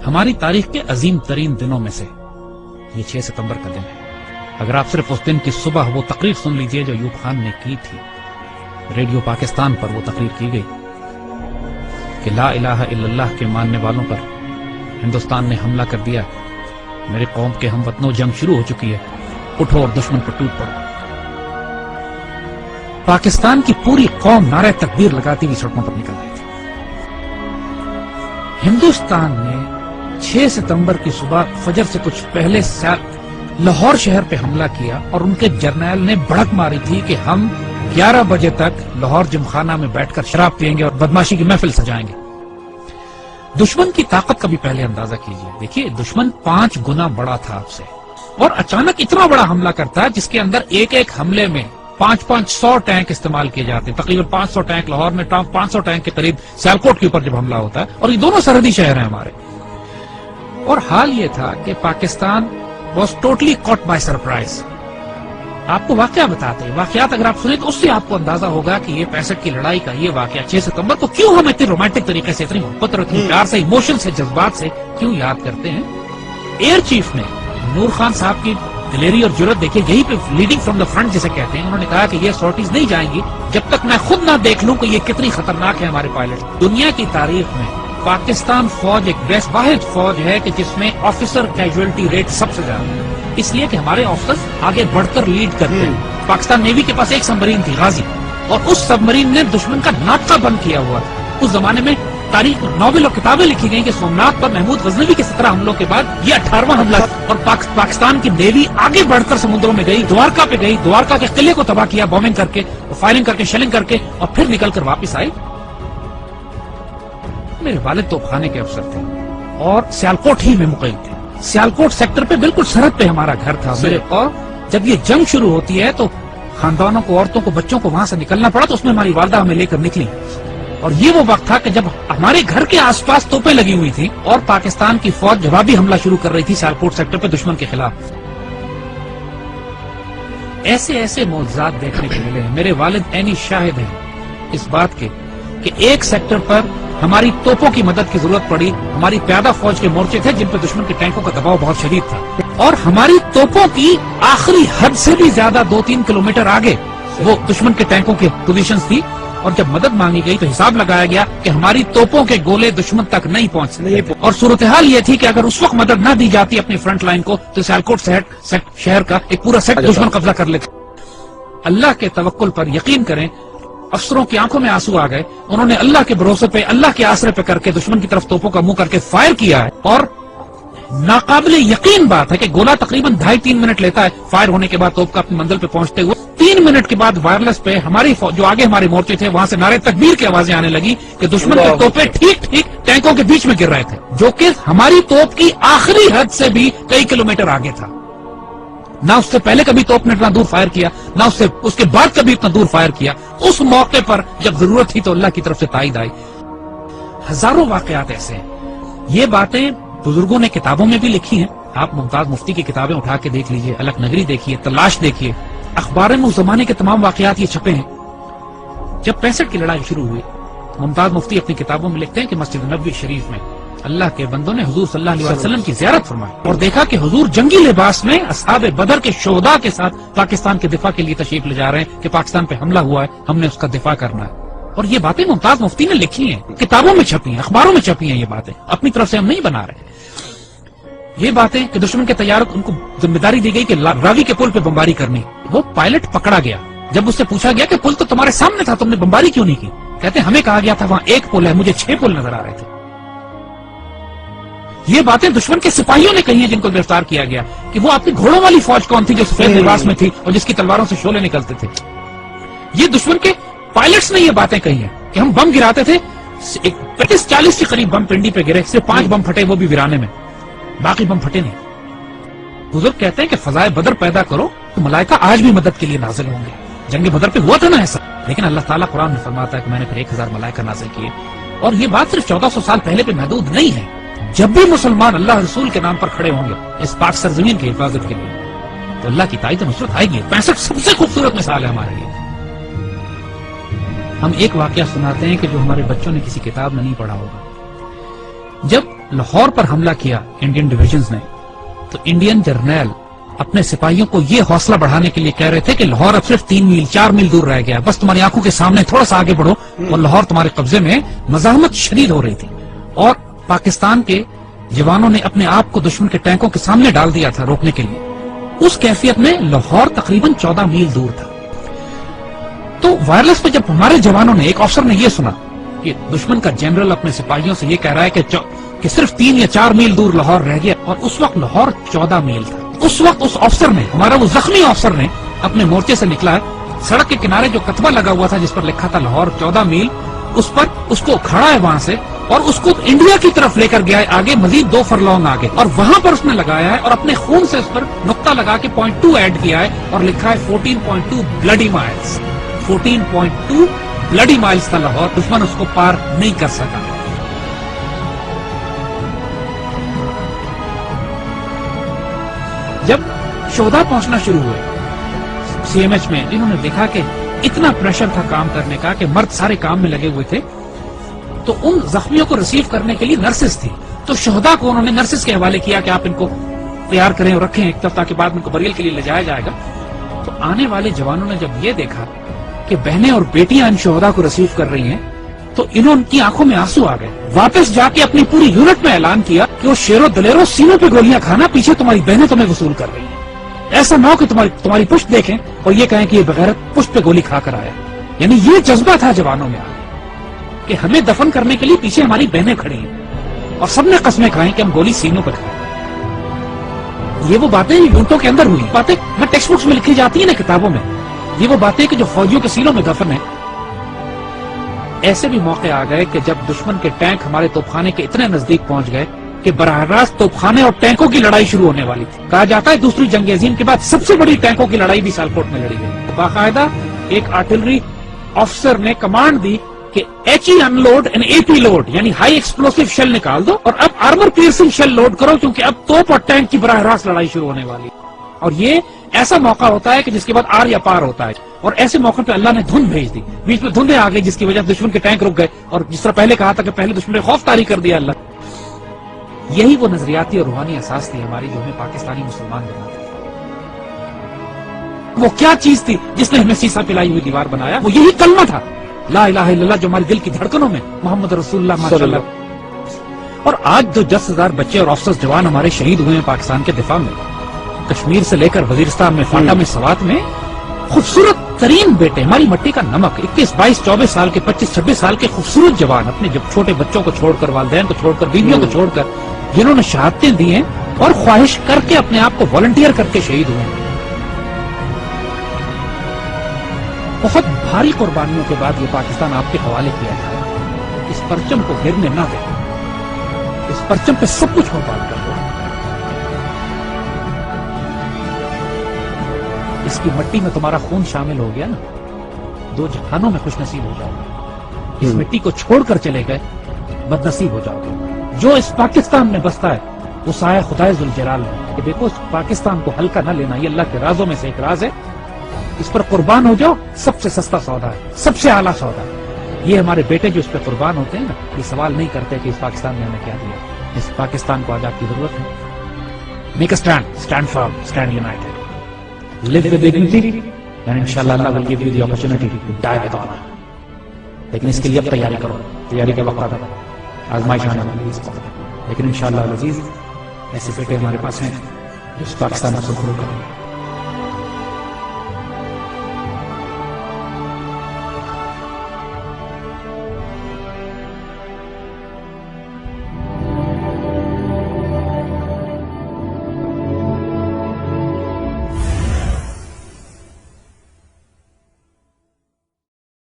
ہماری تاریخ کے عظیم ترین دنوں میں سے یہ 6 ستمبر کا دن ہے۔ اگر آپ صرف اس دن کی صبح وہ تقریر سن لیجئے جو ایوب خان نے کی تھی، ریڈیو پاکستان پر وہ تقریر کی گئی کہ لا الہ الا اللہ کے ماننے والوں پر ہندوستان نے حملہ کر دیا، میری قوم کے ہم وطنوں جنگ شروع ہو چکی ہے، اٹھو اور دشمن پر ٹوٹ پڑو۔ پاکستان کی پوری قوم نعرہ تکبیر لگاتی ہوئی سڑکوں پر نکل گئی تھی۔ ہندوستان نے 6 ستمبر کی صبح فجر سے کچھ پہلے لاہور شہر پہ حملہ کیا اور ان کے جرنیل نے بڑک ماری تھی کہ ہم 11 بجے تک لاہور جمخانہ میں بیٹھ کر شراب پئیں گے اور بدماشی کی محفل سجائیں گے۔ دشمن کی طاقت کا بھی پہلے اندازہ کیجئے، دیکھیے دشمن 5 گنا بڑا تھا آپ سے، اور اچانک اتنا بڑا حملہ کرتا ہے جس کے اندر ایک ایک حملے میں 500 ٹینک استعمال کیے جاتے ہیں، تقریباً 500 ٹینک لاہور میں، 500 ٹینک کے قریب سیالکوٹ کے اوپر جب حملہ ہوتا ہے، اور یہ دونوں سرحدی شہر ہیں ہمارے۔ اور حال یہ تھا کہ Pakistan was totally caught by surprise. آپ کو واقعہ بتاتے ہیں، واقعات اگر آپ سنیں تو اس سے آپ کو اندازہ ہوگا کہ یہ 65 کی لڑائی کا یہ واقعہ 6 ستمبر کو کیوں ہم اتنی رومانٹک طریقے سے، اتنی محبت اور اتنی پیار سے، ایموشن سے، جذبات سے کیوں یاد کرتے ہیں۔ ایئر چیف نے نور خان صاحب کی دلیری اور جرات دیکھیے، یہی پہ لیڈنگ فرام دا فرنٹ جسے کہتے ہیں، انہوں نے کہا کہ یہ سارٹیز نہیں جائیں گی جب تک میں خود نہ دیکھ لوں کہ یہ کتنی خطرناک ہے ہمارے پائلٹ۔ دنیا کی تاریخ میں پاکستان فوج ایک واحد فوج ہے کہ جس میں آفیسر کیجویلٹی ریٹ سب سے زیادہ ہے، اس لیے کہ ہمارے آفیسر آگے بڑھ کر لیڈ کرتے ہیں۔ پاکستان نیوی کے پاس ایک سبمرین تھی غازی، اور اس سبمرین نے دشمن کا ناکہ بند کیا ہوا تھا۔ اس زمانے میں تاریخ ناول اور کتابیں لکھی گئی کہ سومنات پر محمود غزنوی کے 17 حملوں کے بعد یہ 18واں حملہ، اور پاکستان کی نیوی آگے بڑھ کر سمندروں میں گئی، دوارکا پہ گئی، دوارکا کے قلعے کو تباہ کیا بومنگ کر کے، فائرنگ کر کے، شیلنگ کر کے، اور پھر نکل کر واپس آئی۔ میرے والد توپ خانے کے افسر تھے اور سیالکوٹ ہی میں مقیم تھے، سیالکوٹ سیکٹر پہ بالکل سرحد پہ ہمارا گھر تھا میرے، اور جب یہ جنگ شروع ہوتی ہے تو خاندانوں کو، عورتوں کو، بچوں کو وہاں سے نکلنا پڑا، تو اس میں ہماری والدہ ہمیں لے کر نکلی، اور یہ وہ وقت تھا کہ جب ہمارے گھر کے آس پاس توپیں لگی ہوئی تھی اور پاکستان کی فوج جوابی حملہ شروع کر رہی تھی سیالکوٹ سیکٹر پہ دشمن کے خلاف۔ ایسے ایسے معجزات دیکھنے کو ملے ہیں۔ میرے والد عینی شاہد ہیں اس بات کے کہ ایک سیکٹر پر ہماری توپوں کی مدد کی ضرورت پڑی، ہماری پیادہ فوج کے مورچے تھے جن پہ دشمن کے ٹینکوں کا دباؤ بہت شدید تھا، اور ہماری توپوں کی آخری حد سے بھی زیادہ 2-3 کلومیٹر آگے وہ دشمن کے ٹینکوں کی پوزیشنز تھی، اور جب مدد مانگی گئی تو حساب لگایا گیا کہ ہماری توپوں کے گولے دشمن تک نہیں پہنچ سکتے، اور صورتحال یہ تھی کہ اگر اس وقت مدد نہ دی جاتی اپنی فرنٹ لائن کو تو سیالکوٹ شہر کا ایک پورا سیٹ دشمن قبضہ کر لیتے۔ اللہ کے توکل پر یقین کریں، افسروں کی آنکھوں میں آنسو آ گئے، انہوں نے اللہ کے بھروسے پہ، اللہ کے آسرے پہ کر کے دشمن کی طرف توپوں کا منہ کر کے فائر کیا ہے، اور ناقابل یقین بات ہے کہ گولا تقریباً 2.5-3 منٹ لیتا ہے فائر ہونے کے بعد توپ کا اپنی منزل پہ پہنچتے ہوئے۔ 3 منٹ کے بعد وائرلیس پہ ہماری جو آگے ہمارے مورچے تھے وہاں سے نعرے تکبیر کی آوازیں آنے لگی کہ دشمن کے توپیں ٹھیک ٹینکوں کے بیچ میں گر رہے تھے، جو کہ ہماری توپ کی آخری حد سے بھی کئی کلومیٹر آگے تھا۔ نہ اس سے پہلے کبھی توپ نے اتنا دور فائر کیا، نہ اس کے بعد کبھی اتنا دور فائر کیا۔ اس موقع پر جب ضرورت تھی تو اللہ کی طرف سے تائید آئی۔ ہزاروں واقعات ایسے ہیں، یہ باتیں بزرگوں نے کتابوں میں بھی لکھی ہیں۔ آپ ممتاز مفتی کی کتابیں اٹھا کے دیکھ لیجئے، الک نگری دیکھیے، تلاش دیکھیے، اخبار میں اس زمانے کے تمام واقعات یہ چھپے ہیں۔ جب 65 کی لڑائی شروع ہوئی، ممتاز مفتی اپنی کتابوں میں لکھتے ہیں کہ مسجد نبوی شریف میں اللہ کے بندوں نے حضور صلی اللہ علیہ وسلم کی زیارت فرمائی اور دیکھا کہ حضور جنگی لباس میں اصحاب بدر کے شہداء کے ساتھ پاکستان کے دفاع کے لیے تشریف لے جا رہے ہیں کہ پاکستان پہ حملہ ہوا ہے، ہم نے اس کا دفاع کرنا ہے۔ اور یہ باتیں ممتاز مفتی نے لکھی ہیں، کتابوں میں چھپی ہیں، اخباروں میں چھپی ہیں، یہ باتیں اپنی طرف سے ہم نہیں بنا رہے۔ یہ باتیں کہ دشمن کے طیاروں ان کو ذمہ داری دی گئی کہ راوی کے پل پہ بمباری کرنی، وہ پائلٹ پکڑا گیا، جب اس سے پوچھا گیا کہ پل تو تمہارے سامنے تھا، تم نے بمباری کیوں نہیں کی؟ کہتے ہمیں کہا گیا تھا وہاں ایک پل ہے، مجھے 6 پل نظر آ رہے تھے۔ یہ باتیں دشمن کے سپاہیوں نے کہی ہیں جن کو گرفتار کیا گیا کہ وہ اپنی گھوڑوں والی فوج کون تھی جو سفید لباس میں تھی اور جس کی تلواروں سے شعلے نکلتے تھے۔ یہ دشمن کے پائلٹس نے یہ باتیں کہی ہیں کہ ہم بم گراتے تھے، 35-40 کے قریب بم پنڈی پہ گرے، صرف 5 بم پھٹے، وہ بھی ویرانے میں، باقی بم پھٹے نہیں۔ بزرگ کہتے ہیں کہ فضائے بدر پیدا کرو تو ملائکہ آج بھی مدد کے لیے نازل ہوں گے۔ جنگ بدر پہ ہوا تھا نا ایسا، لیکن اللہ تعالیٰ قرآن میں فرماتا ہے کہ میں نے پھر 1000 ملائکہ نازل کیے، اور یہ بات صرف 1400 سال پہلے پہ محدود نہیں ہے۔ جب بھی مسلمان اللہ رسول کے نام پر کھڑے ہوں گے اس پاک سرزمین کی حفاظت کے لیے تو اللہ کی تائید و نصرت آئے گی۔ 65 سب سے خوبصورت مثال ہے ہمارے لیے۔ ہم ایک واقعہ سناتے ہیں کہ جو ہمارے بچوں نے کسی کتاب میں نہیں پڑھا ہوگا۔ جب لاہور پر حملہ کیا انڈین ڈویژنز نے تو انڈین جرنیل اپنے سپاہیوں کو یہ حوصلہ بڑھانے کے لیے کہہ رہے تھے کہ لاہور اب صرف 3 میل 4 میل دور رہ گیا، بس تمہاری آنکھوں کے سامنے تھوڑا سا آگے بڑھو، اور لاہور تمہارے قبضے میں مزاحمت شدید ہو رہی تھی، اور پاکستان کے جوانوں نے اپنے آپ کو دشمن کے ٹینکوں کے سامنے ڈال دیا تھا روکنے کے لیے۔ اس کیفیت میں لاہور تقریباً 14 میل دور تھا۔ تو وائرلیس پہ جب ہمارے جوانوں نے، ایک افسر نے یہ سنا کہ دشمن کا جنرل اپنے سپاہیوں سے یہ کہہ رہا ہے کہ صرف 3 یا 4 میل دور لاہور رہ گیا، اور اس وقت لاہور 14 میل تھا، اس وقت اس افسر نے، ہمارا وہ زخمی افسر نے اپنے مورچے سے نکلا ہے، سڑک کے کنارے جو کتبہ لگا ہوا تھا جس پر لکھا تھا لاہور 14 میل، اس پر اس کو کھڑا ہے وہاں سے، اور اس کو انڈیا کی طرف لے کر گیا ہے آگے، مزید 2 فرلانگ آگے، اور وہاں پر اس نے لگایا ہے اور اپنے خون سے اس پر نقطہ لگا کے 0.2 ایڈ کیا ہے اور لکھا ہے 14.2 بلڈی مائلز۔ 14.2 بلڈی مائلز تھا لاہور، دشمن اس کو پار نہیں کر سکا۔ جب شہداء پہنچنا شروع ہوئے سی ایم ایچ میں، انہوں نے دیکھا کہ اتنا پریشر تھا کام کرنے کا کہ مرد سارے کام میں لگے ہوئے تھے، تو ان زخمیوں کو ریسیو کرنے کے لیے نرسز تھی، تو شہداء کو انہوں نے نرسز کے حوالے کیا کہ آپ ان کو تیار کریں اور رکھیں ایک طرف، تاکہ بعد میں ان کو بریل کے لیے لے جایا جائے گا۔ تو آنے والے جوانوں نے جب یہ دیکھا کہ بہنیں اور بیٹیاں ان شہداء کو ریسیو کر رہی ہیں تو ان کی آنکھوں میں آنسو آ گئے، واپس جا کے اپنی پوری یونٹ میں اعلان کیا کہ وہ شیرو دلیرو سینوں پہ گولیاں کھانا، پیچھے تمہاری بہنیں تمہیں وصول کر رہی ہیں، ایسا نہ ہو کہ تمہاری پشت دیکھیں اور یہ کہیں کہ یہ بغیرت پشت پہ گولی کھا کر آیا۔ یعنی یہ جذبہ تھا جوانوں میں کہ ہمیں دفن کرنے کے لیے پیچھے ہماری بہنیں کھڑی ہیں، اور سب نے قسمیں کھائیں کہ ہم گولی سینوں پہ کھائیں۔ یہ وہ باتیں یونٹوں کے اندر ہوئی، باتیں نہ ٹیکسٹ بکس میں لکھی جاتی ہیں نہ کتابوں میں، یہ وہ باتیں کہ جو فوجیوں کے سینوں میں دفن ہیں۔ ایسے بھی موقع آ گئے کہ جب دشمن کے ٹینک ہمارے توپخانے کے اتنے نزدیک پہنچ گئے کہ براہ راست توپخانے اور ٹینکوں کی لڑائی شروع ہونے والی تھی۔ کہا جاتا ہے دوسری جنگ عظیم کے بعد سب سے بڑی ٹینکوں کی لڑائی بھی سیالکوٹ میں لڑی گئی۔ باقاعدہ ایک آرٹلری افسر نے کمانڈ دی کہ H E unload and A P load, یعنی ہائی ایکسپلوسو شیل نکال دو اور اب آرمر پیئرسنگ شیل لوڈ کرو، کیونکہ اب توپ اور ٹینک کی براہ راست لڑائی شروع ہونے والی ہے۔ اور یہ ایسا موقع ہوتا ہے کہ جس کے بعد آر یا پار ہوتا ہے، اور ایسے موقع پہ اللہ نے دھند بھیج دی، بیچ میں دھندیں آ گئی جس کی وجہ سے دشمن کے ٹینک رک گئے، اور جس طرح پہلے کہا تھا کہ پہلے دشمن نے خوف طاری کر دیا اللہ۔ یہی وہ نظریاتی اور روحانی اساس تھی ہماری جو ہمیں پاکستانی مسلمان بناتی تھی۔ وہ کیا چیز تھی جس نے ہمیں سیسا پلائی ہوئی دیوار بنایا؟ وہ یہی کلمہ تھا، لا الہ الا اللہ، جو ہمارے دل کی دھڑکنوں میں محمد رسول اللہ ماشاءاللہ۔ اور آج جو 10,000 بچے اور افسر جوان ہمارے شہید ہوئے ہیں پاکستان کے دفاع میں، کشمیر سے لے کر وزیرستان میں، فاٹا میں، سوات میں، خوبصورت ترین بیٹے، ہماری مٹی کا نمک، 21، 22، 24 سال کے، 25، 26 سال کے خوبصورت جوان، اپنے جب چھوٹے بچوں کو چھوڑ کر، والدین کو چھوڑ کر، بیویوں کو چھوڑ کر، جنہوں نے شہادتیں دی ہیں اور خواہش کر کے اپنے آپ کو والنٹیئر کر کے شہید ہوئے ہیں۔ بہت بھاری قربانیوں کے بعد یہ پاکستان آپ کے حوالے کیا جائے، اس پرچم کو گرنے نہ دیں، اس پرچم پہ سب کچھ قربان کر دو، اس کی مٹی میں تمہارا خون شامل ہو گیا نا، 2 جہانوں میں خوش نصیب ہو جاؤ گے۔ اس مٹی کو چھوڑ کر چلے گئے بد نصیب ہو جاؤ گے۔ جو اس پاکستان میں بستا ہے وہ سایہ خدائے ذوالجلال ہے کہ دیکھو اس پاکستان کو ہلکا نہ لینا، یہ اللہ کے رازوں میں سے ایک راز ہے، اس پر قربان ہو جاؤ، سب سے سستا سودا ہے، سب سے اعلیٰ سودا ہے۔ یہ ہمارے بیٹے جو اس پہ قربان ہوتے ہیں نا، یہ سوال نہیں کرتے کہ اس پاکستان نے ہمیں کیا دیا، اس پاکستان کو آج آپ کی ضرورت ہے۔ Make a stand, stand firm, stand United, live with dignity, and inshallah Allah will give you the opportunity to die with honor. لیکن اس کے لیے اب تیاری کرو، تیاری کا وقت آتا ہے، آزمائش آنے والی ہے، لیکن انشاءاللہ العزیز ایسے بیٹے ہمارے پاس ہیں جو اس پاکستان کو قبول کریں۔